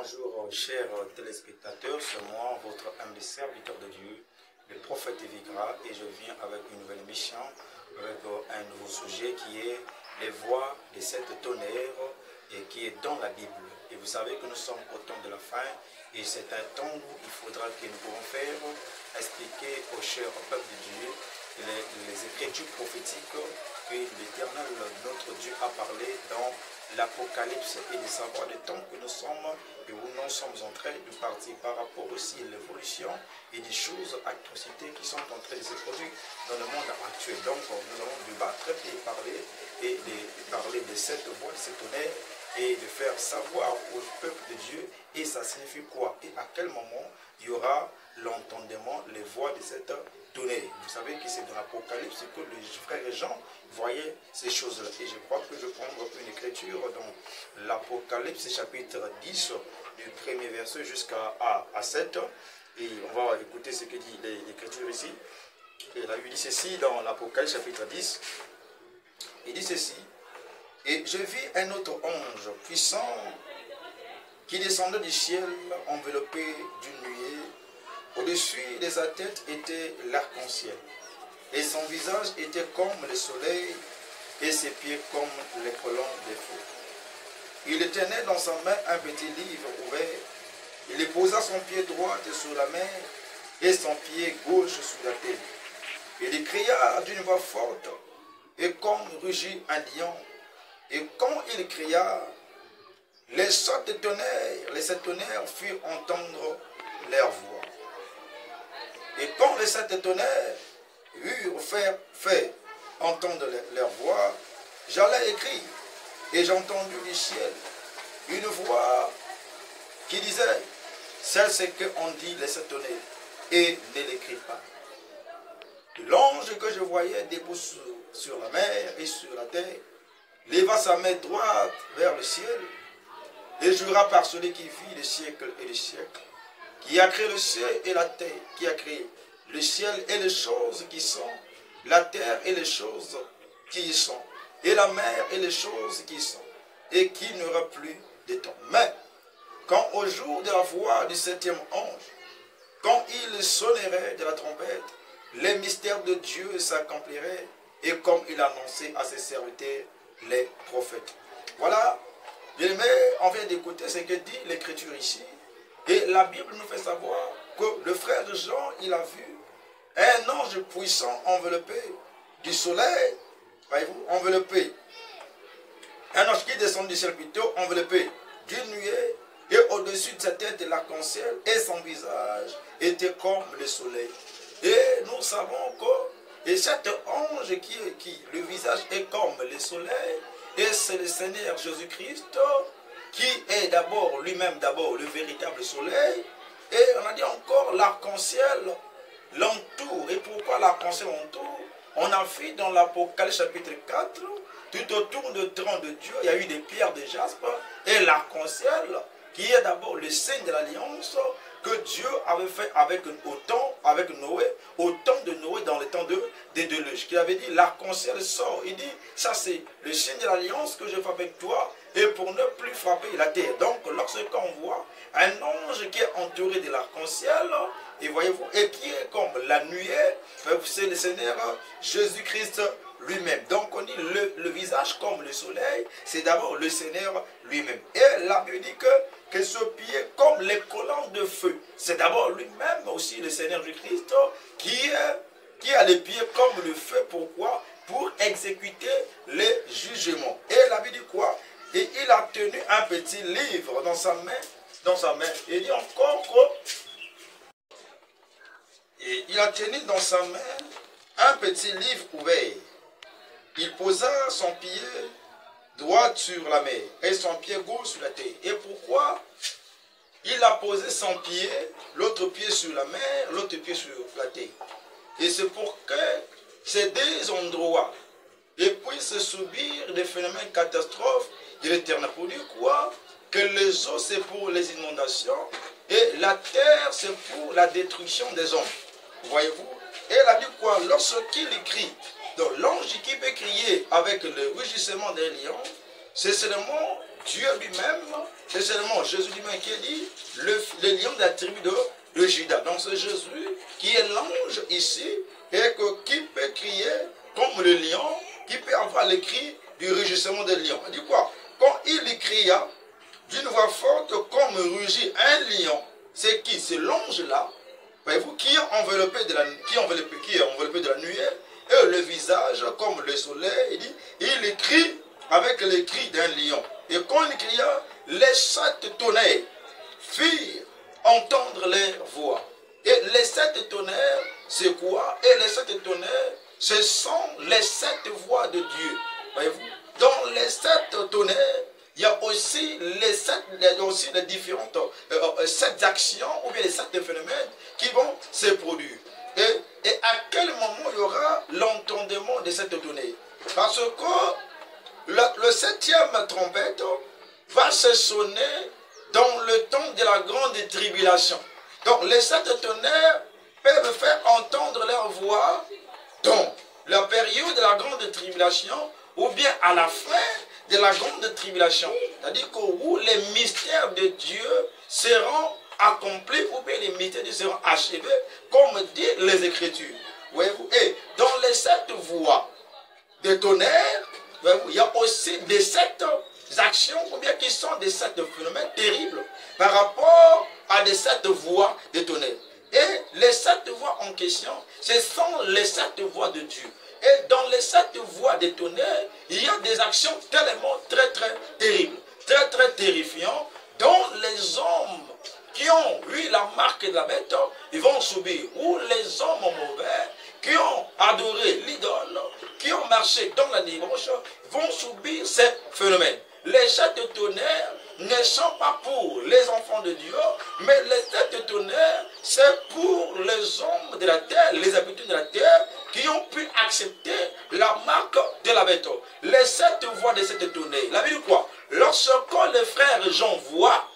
Bonjour chers téléspectateurs, c'est moi, votre humble serviteur de Dieu, le prophète Vigra, et je viens avec une nouvelle mission, avec un nouveau sujet qui est les voix de cette tonnerre et qui est dans la Bible. Et vous savez que nous sommes au temps de la fin et c'est un temps où il faudra que nous pourrons faire expliquer au cher peuple de Dieu les écritures prophétiques que l'Éternel, notre Dieu, a parlé dans l'Apocalypse et de savoir le temps que nous sommes et où nous sommes en train de partir par rapport aussi à l'évolution et des choses, atrocités qui sont en train de se produire dans le monde actuel. Donc nous allons débattre et parler de cette voix, de cette tonnerre et de faire savoir au peuple de Dieu et ça signifie quoi et à quel moment il y aura l'entendement, les voix de cette tonnerre. Vous savez que c'est dans l'Apocalypse que les frères Jean voyaient ces choses-là. Et je crois que je prends une écriture dans l'Apocalypse chapitre 10, du premier verset jusqu'à 7. Et on va écouter ce que dit l'écriture ici. Et là, il dit ceci dans l'Apocalypse chapitre 10. Il dit ceci. Et je vis un autre ange puissant qui descendait du ciel enveloppé d'une nuée. Au-dessus de sa tête était l'arc-en-ciel. Et son visage était comme le soleil et ses pieds comme les colonnes des feux. Il tenait dans sa main un petit livre ouvert. Il posa son pied droit sur la mer et son pied gauche sur la terre. Il cria d'une voix forte et comme rugit un lion. Et quand il cria, les sept tonnerres firent entendre leur voix. Et quand les sept tonnerres eurent fait entendre leur voix, j'allais écrire, et j'ai entendu du ciel une voix qui disait, c'est ce qu'on dit les sept tonnerres, et ne l'écrit pas. L'ange que je voyais debout sur la mer et sur la terre, leva sa main droite vers le ciel, et jura par celui qui vit les siècles et les siècles, qui a créé le ciel et la terre, qui a créé le ciel et les choses qui sont, la terre et les choses qui y sont, et la mer et les choses qui y sont, et qui n'aura plus de temps. Mais, quand au jour de la voix du septième ange, quand il sonnerait de la trompette, les mystères de Dieu s'accompliraient, et comme il annonçait à ses serviteurs, les prophètes. Voilà, bien aimé, on vient d'écouter ce que dit l'écriture ici. Et la Bible nous fait savoir que le frère de Jean, il a vu un ange puissant enveloppé du soleil, voyez-vous, enveloppé. Un ange qui descend du ciel plutôt, enveloppé d'une nuée, et au-dessus de sa tête de l'arc-en-ciel, et son visage était comme le soleil. Et nous savons que cet ange qui le visage est comme le soleil, et c'est le Seigneur Jésus-Christ qui est d'abord lui-même le véritable soleil. Et on a dit encore l'arc-en-ciel l'entoure. Et pourquoi l'arc-en-ciel l'entoure? On a vu dans l'Apocalypse chapitre 4, tout autour du trône de Dieu, il y a eu des pierres de jaspe et l'arc-en-ciel qui est d'abord le signe de l'alliance que Dieu avait fait avec Noé, au temps de Noé, dans le temps des déluges. Qui avait dit, l'arc-en-ciel sort. Il dit, ça c'est le signe de l'alliance que je fais avec toi, et pour ne plus frapper la terre. Donc, lorsqu'on voit un ange qui est entouré de l'arc-en-ciel, et voyez-vous, et qui est comme la nuée, c'est le Seigneur Jésus-Christ lui-même. Donc, on dit le visage comme le soleil, c'est d'abord le Seigneur lui-même. Et la Bible dit que ce pied comme les colonnes de feu, c'est d'abord lui-même aussi le Seigneur Jésus-Christ qui a les pieds comme le feu. Pourquoi? Pour exécuter les jugements. Et la Bible dit quoi? Et il a tenu un petit livre dans sa main. Il dit encore que et il a tenu dans sa main un petit livre ouvert. Il posa son pied droit sur la mer et son pied gauche sur la terre. Et pourquoi il a posé son pied, l'autre pied sur la mer, l'autre pied sur la terre? Et c'est pour que ces deux endroits puissent subir des phénomènes catastrophes de l'Éternel. Pour dire quoi? Que les eaux c'est pour les inondations et la terre c'est pour la destruction des hommes. Voyez-vous? Et elle a dit quoi? Lorsqu'il crie, donc l'ange qui peut crier avec le rugissement des lions, c'est seulement Dieu lui-même, c'est seulement Jésus lui-même qui dit le lion de la tribu de Judas. Donc c'est Jésus qui est l'ange ici et qui peut crier comme le lion, qui peut avoir le cri du rugissement des lions. Il dit quoi? Quand il cria d'une voix forte comme rugit un lion, c'est qui? C'est l'ange là, voyez-vous, qui est enveloppé de la nuée, et le visage comme le soleil. Il crie avec les cris d'un lion. Et quand il cria, les 7 tonnerres firent entendre leur voix. Et les 7 tonnerres, c'est quoi? Et les 7 tonnerres, ce sont les 7 voix de Dieu. Voyez-vous? Dans les 7 tonnerres, il y a aussi les différentes 7 actions ou bien les 7 phénomènes qui vont se produire. Et à quel moment il y aura l'entendement de cette tonnerre? Parce que le 7e trompette va se sonner dans le temps de la grande tribulation. Donc les 7 tonnerres peuvent faire entendre leur voix dans la période de la grande tribulation ou bien à la fin de la grande tribulation. C'est-à-dire que où les mystères de Dieu seront accomplis ou bien les mystères de Dieu seront achevés comme dit les Écritures. Voyez-vous? Et dans les 7 voix de tonnerre, il y a aussi des 7 actions ou bien qui sont des 7 phénomènes terribles par rapport à des 7 voix de tonnerre. Et les 7 voix en question, ce sont les 7 voix de Dieu. Et dans les 7 voix de tonnerre, il y a des actions tellement très terribles, très terrifiantes, dont les hommes qui ont eu la marque de la bête, ils vont subir. Ou les hommes mauvais qui ont adoré l'idole, qui ont marché dans la débauche, vont subir ces phénomènes. Les 7 tonnerres ne sont pas pour les enfants de Dieu, mais les 7 tonnerres, c'est pour les hommes de la terre, les habitants de la terre, qui ont pu accepter la marque de la bête. Les 7 voix de cette tonnerre. La Bible quoi? Lorsque le frère Jean voit,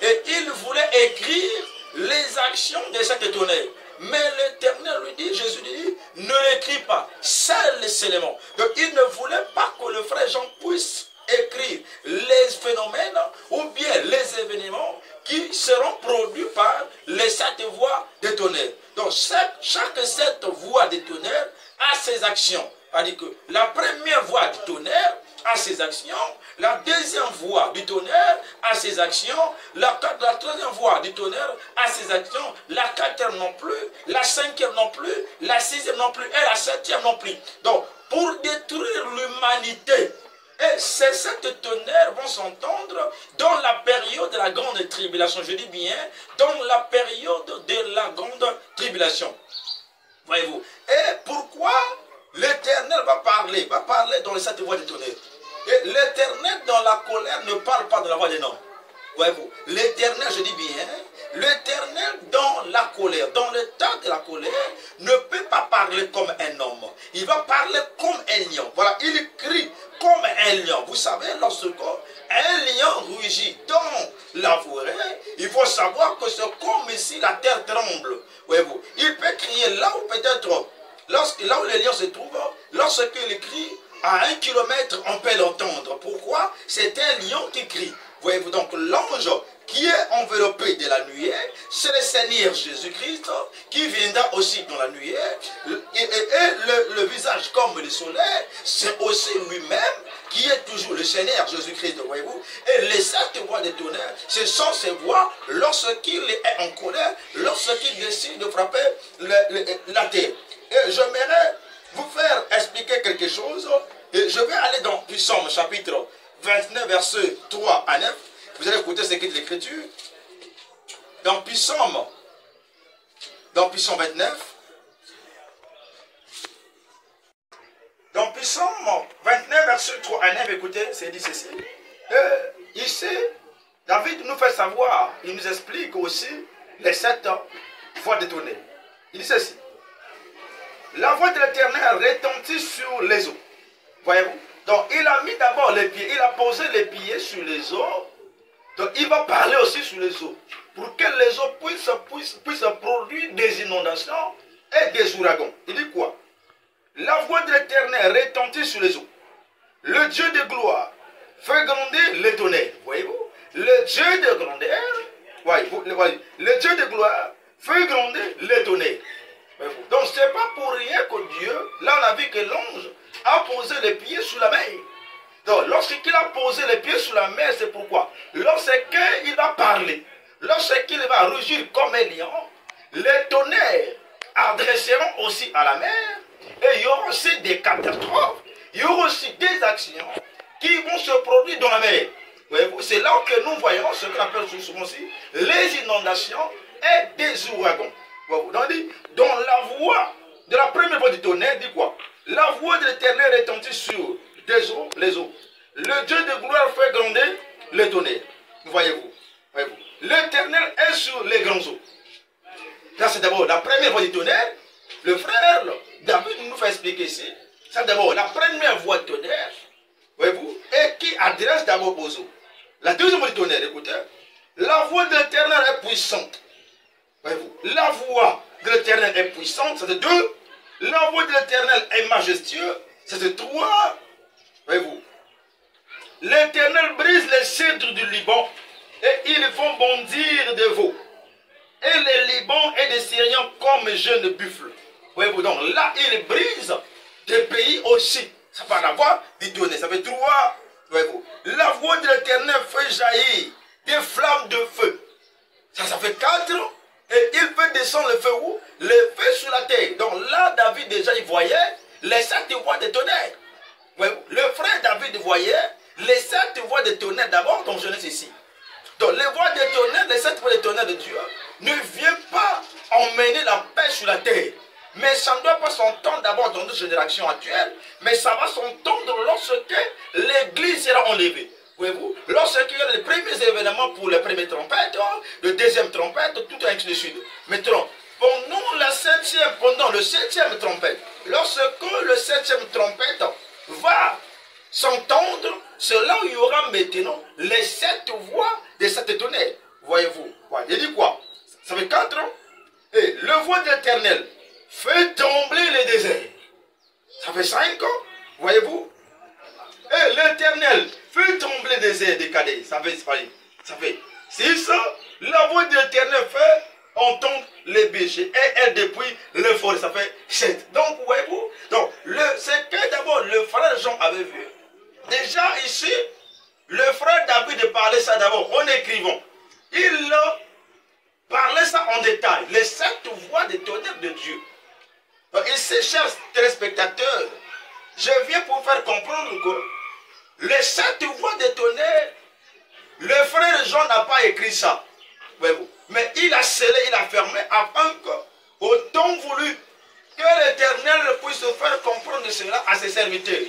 et il voulait écrire les actions de cette tonnerre. Mais l'Éternel lui dit, Jésus lui dit, ne l'écris pas, seul seulement. Donc il ne voulait pas que le frère Jean puisse écrire les phénomènes ou bien les événements qui seront produits par les 7 voix de tonnerre. Donc chaque 7 voix de tonnerre a ses actions. C'est-à-dire que la première voix du tonnerre a ses actions, la deuxième voix du tonnerre a ses actions, la troisième voix du tonnerre a ses actions, la quatrième non plus, la cinquième non plus, la sixième non plus et la septième non plus. Donc, pour détruire l'humanité, et ces 7 tonnerres vont s'entendre dans la période de la grande tribulation. Je dis bien, dans la période de la grande tribulation. Voyez-vous. Et pourquoi l'Éternel va parler dans les 7 voix de tonnerre? Et l'Éternel dans la colère ne parle pas de la voix des noms. Voyez-vous, l'Éternel, je dis bien, l'Éternel dans la colère, dans le temps de la colère, ne peut pas parler comme un homme. Il va parler comme un lion. Voilà, il crie comme un lion. Vous savez, lorsque un lion rugit dans la forêt, il faut savoir que c'est comme si la terre tremble. Voyez-vous, il peut crier là où peut-être, là où le lion se trouve, lorsqu'il crie, à 1 kilomètre, on peut l'entendre. Pourquoi? C'est un lion qui crie. Voyez-vous, donc l'ange qui est enveloppé de la nuée, c'est le Seigneur Jésus-Christ qui viendra aussi dans la nuée. Et le visage comme le soleil, c'est aussi lui-même qui est toujours le Seigneur Jésus-Christ, voyez-vous. Et les 7 voix de tonnerre, ce sont ces voix lorsqu'il est en colère, lorsqu'il décide de frapper la terre. Et j'aimerais vous faire expliquer quelque chose. Et je vais aller dans Psaume chapitre 29, versets 3 à 9. Vous allez écouter ce qu'est l'Écriture. Dans Psaume 29. Dans Psaume 29, verset 3 à 9, écoutez, c'est dit ceci. Ici, David nous fait savoir, il nous explique aussi les 7 voix de tonnerre. Il dit ceci. La voix de l'Éternel retentit sur les eaux. Voyez-vous? Donc, il a mis d'abord les pieds, il a posé les pieds sur les eaux. Donc, il va parler aussi sur les eaux. Pour que les eaux puissent produire des inondations et des ouragans. Il dit quoi? La voix de l'Éternel retentit sur les eaux. Le Dieu de gloire fait gronder le tonnerre. Voyez-vous? Le Dieu de grandeur, le Dieu de gloire fait gronder le tonnerre. Donc ce n'est pas pour rien que Dieu, là on a vu que l'ange a posé les pieds sous la mer. Donc lorsqu'il a posé les pieds sous la mer, c'est pourquoi? Lorsqu'il va parler, lorsqu'il va rugir comme un lion, les tonnerres adresseront aussi à la mer, et il y aura aussi des catastrophes, il y aura aussi des actions qui vont se produire dans la mer. C'est là que nous voyons ce qu'on appelle souvent aussi les inondations et des ouragans. Donc la voix de la première voix du tonnerre dit quoi? La voix de l'Éternel retentit sur les eaux. Le Dieu de gloire fait gronder le tonnerre. Voyez-vous? L'Éternel est sur les grands eaux. Là, c'est d'abord la première voix du tonnerre. Le frère David nous fait expliquer ici. C'est d'abord la première voix du tonnerre. Voyez-vous? Et qui adresse d'abord aux eaux. La deuxième voix du tonnerre, écoutez. La voix de l'Éternel est puissante. Voyez-vous? La voix de l'Éternel est puissante, ça c'est deux. La voix de l'Éternel est majestueux, ça c'est trois. Voyez-vous? L'Éternel brise les cèdres du Liban et ils font bondir des veaux. Et les Libans et des Syriens comme jeunes buffles. Voyez-vous? Donc là, il brise des pays aussi. Ça va la voix du tonnerre, ça fait trois. Voyez-vous? La voix de l'Éternel fait jaillir des flammes de feu. Ça fait quatre. Et il fait descendre le feu où? Le feu sur la terre. Donc là, David déjà, il voyait les 7 voix de tonnerre. Le frère David voyait les 7 voix de tonnerre d'abord, donc je laisse ici. Donc les voix de tonnerre, les 7 voix de tonnerre de Dieu ne viennent pas emmener la paix sur la terre. Mais ça ne doit pas s'entendre d'abord dans notre génération actuelle, mais ça va s'entendre lorsque l'église sera enlevée. Voyez-vous, lorsqu'il y a les premiers événements pour les premières trompettes, le deuxième trompette, tout ainsi de suite. Maintenant, pendant le septième trompette, lorsque le septième trompette va s'entendre, c'est là où il y aura maintenant les 7 voix de cette tonnerre. Voyez-vous, il dit quoi? Ça fait 4 ans. Et le voix de l'Éternel fait trembler les déserts. Ça fait 5 ans. Voyez-vous? Et l'Éternel fait trembler des airs des cadets. Ça fait 6 ans. La voix de l'Éternel fait entendre les bergers. Et elle depuis le forêt. Ça fait 7. Donc, voyez-vous? Donc, c'est que d'abord le frère Jean avait vu. Déjà ici, le frère David parlait ça d'abord en écrivant. Il parlait ça en détail. Les 7 voix de tonnerre de Dieu. Donc, ici, chers téléspectateurs, je viens pour faire comprendre que les 7 voix de tonnerre, le frère Jean n'a pas écrit ça. Voyez-vous? Mais il a scellé, il a fermé afin que, au temps voulu, que l'Éternel puisse faire comprendre cela à ses serviteurs.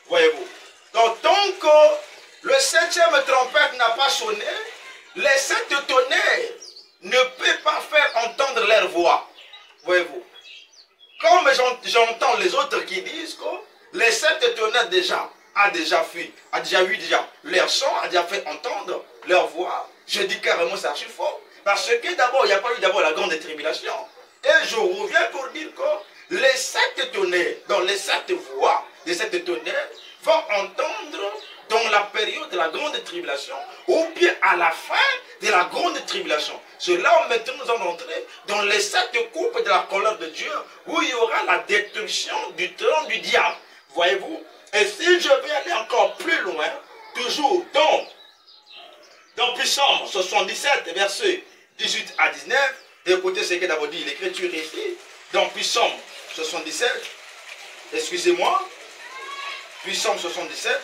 Voyez-vous? Donc, tant que le 7e trompette n'a pas sonné, les 7 tonnerres ne peuvent pas faire entendre leur voix. Voyez-vous? Comme j'entends les autres qui disent que les 7 tonnerres a déjà eu leur son, a déjà fait entendre leur voix. Je dis carrément c'est archi faux. Parce que d'abord, il n'y a pas eu d'abord la grande tribulation. Et je reviens pour dire que les 7 tonnerres, donc les 7 voix de 7 tonnerres, vont entendre dans la période de la grande tribulation ou bien à la fin de la grande tribulation. C'est là où maintenant nous allons entrer dans les 7 coupes de la colère de Dieu où il y aura la destruction du trône du diable. Voyez-vous? Et si je vais aller encore plus loin, toujours dans Psaume 77, versets 18 à 19, écoutez ce que d'abord dit l'écriture ici, dans Psaume 77, excusez-moi, Psaume 77,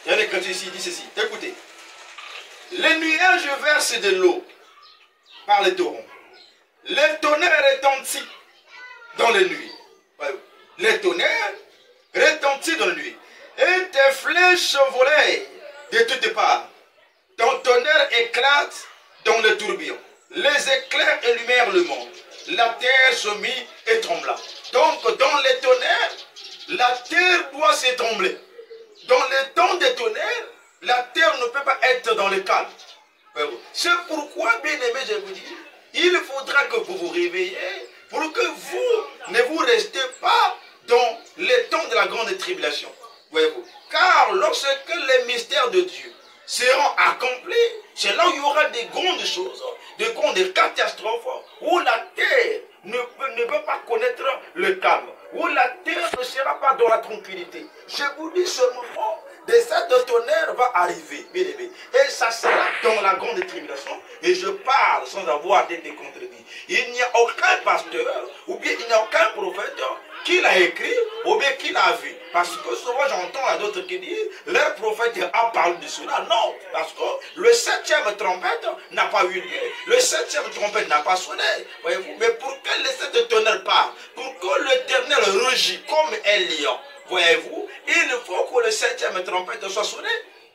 il y a l'écriture ici, il dit ceci, écoutez, les nuages versent de l'eau par les torrents, les tonnerres retentissent dans les nuits. Les tonnerres retentissent dans la nuit. Et tes flèches volent de toutes parts. Ton tonnerre éclate dans le tourbillon. Les éclairs allumèrent le monde. La terre se mit et trembla. Donc, dans les tonnerres, la terre doit se trembler. Dans les temps des tonnerres, la terre ne peut pas être dans le calme. C'est pourquoi, bien aimé, je vous dis, il faudra que vous vous réveillez pour que vous ne vous restez pas dans les temps de la grande tribulation. Voyez-vous. Car lorsque les mystères de Dieu seront accomplis, c'est là où il y aura des grandes choses, des grandes catastrophes, où la terre ne peut pas connaître le calme, où la terre ne sera pas dans la tranquillité. Je vous dis ce moment, des sacs de tonnerre va arriver, bien aimé. Et ça sera dans la grande tribulation. Et je parle sans avoir été contredit. Il n'y a aucun pasteur, ou bien il n'y a aucun prophète qui l'a écrit, ou bien qui l'a vu. Parce que souvent j'entends à d'autres qui disent, leur prophète a parlé de cela. Non, parce que le septième trompette n'a pas eu lieu. Le septième trompette n'a pas sonné. Voyez-vous, mais pour que les sept de tonnerre parlent, pour que l'Éternel rugit comme un lion, voyez-vous, il faut que le septième trompette soit sonné.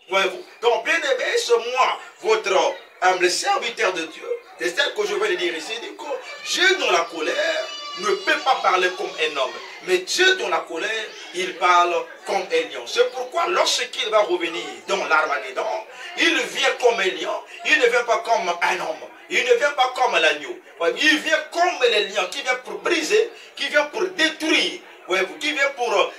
Voyez-vous. Donc, bien aimé, ce mois, votre humble serviteur de Dieu, c'est celle que je vais le dire ici, dit que Dieu dans la colère ne peut pas parler comme un homme. Mais Dieu dans la colère, il parle comme un lion. C'est pourquoi lorsqu'il va revenir dans l'Armageddon, il vient comme un lion, il ne vient pas comme un homme. Il ne vient pas comme l'agneau. Il vient comme le lion qui vient pour briser, qui vient pour détruire. Qui vient pour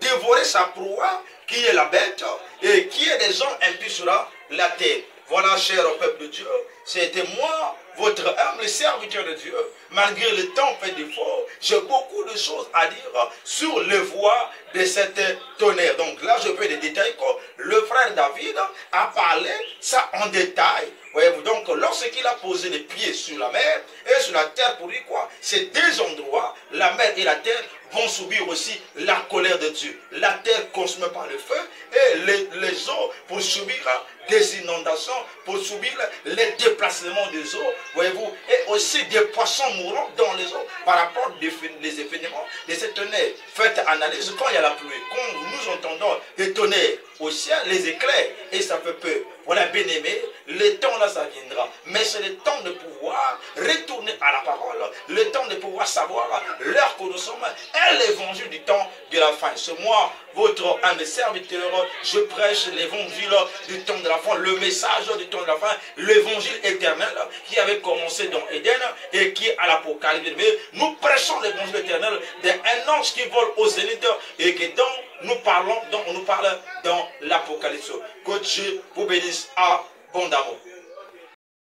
dévorer sa proie, qui est la bête, et qui est des gens impus sur la terre. Voilà, cher peuple de Dieu, c'était moi, votre humble serviteur de Dieu. Malgré le temps fait défaut, j'ai beaucoup de choses à dire sur les voies de cette tonnerre. Donc là, je fais des détails que le frère David a parlé ça en détail. Voyez-vous, donc lorsqu'il a posé les pieds sur la mer et sur la terre, pour lui quoi? Ces deux endroits, la mer et la terre, vont subir aussi la colère de Dieu. La terre consumée par le feu et les eaux pour subir des inondations, pour subir les déplacements des eaux, voyez-vous, et aussi des poissons mourants dans les eaux par rapport des événements de cette tonnerre. Faites analyse quand il y a la pluie, quand nous entendons des tonnerres au ciel, les éclairs, et ça fait peur. Voilà, bien aimé, le temps là ça viendra, mais c'est le temps de pouvoir retourner à la parole, le temps de pouvoir savoir l'heure que nous sommes et l'évangile du temps de la fin. Ce mois, votre un des serviteurs, je prêche l'évangile du temps de la fin, le message du temps de la fin, l'évangile éternel qui avait commencé dans Éden et qui est à l'Apocalypse. Nous prêchons l'évangile éternel d'un ange qui vole au zénith et que dont nous parlons, dont on nous parle dans l'Apocalypse. Que Dieu vous bénisse abondamment.